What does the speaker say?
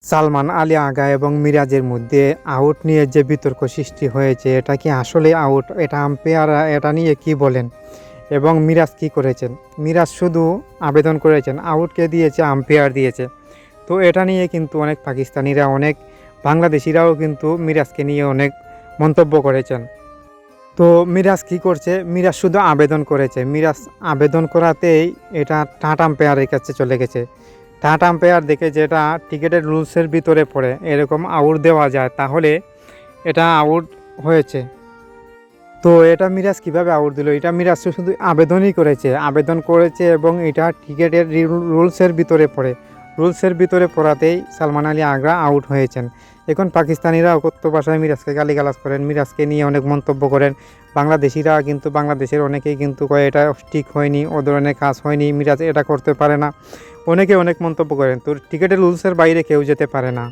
সালমান আলী আগা এবং মিরাজের মধ্যে আউট নিয়ে যে বিতর্ক সৃষ্টি হয়েছে, এটা কি আসলে আউট? এটা আম্পায়াররা এটা নিয়ে কি বলেন? এবং মিরাজ কি করেছেন? মিরাজ শুধু আবেদন করেছেন, আউটকে দিয়েছে আম্পায়ার দিয়েছে। তো এটা নিয়ে কিন্তু অনেক পাকিস্তানিরা, অনেক বাংলাদেশিরাও কিন্তু মিরাজকে নিয়ে অনেক মন্তব্য করেছেন। তো মিরাজ কি করছে? মিরাজ শুধু আবেদন করেছে। মিরাজ আবেদন করাতেই এটা টাট আম্পায়ারের কাছে চলে গেছে। টাট আম্পায়ার দেখে যেটা টিকেটের রুলসের ভিতরে পড়ে এরকম আউট দেওয়া যায়, তাহলে এটা আউট হয়েছে। তো এটা মিরাজ কিভাবে আউট দিল? এটা মিরাজ শুধু আবেদনই করেছে, আবেদন করেছে এবং এটা টিকেটের রুলসের ভিতরে পড়ে। রুলসের ভিতরে পড়াতেই সালমান আলী আগা আউট হয়েছেন। এখন পাকিস্তানিরা অকথ্য ভাষায় মিরাজকে গালিগালাজ করেন, মিরাজকে নিয়ে অনেক মন্তব্য করেন। বাংলাদেশিরা কিন্তু, বাংলাদেশের অনেকেই কিন্তু কয় এটা ঠিক হয়নি, ও ধরনের কাজ হয়নি, মিরাজ এটা করতে পারে না। অনেকে অনেক মন্তব্য করেন। তো টিকেটের রুলসের বাইরে কেউ যেতে পারে না।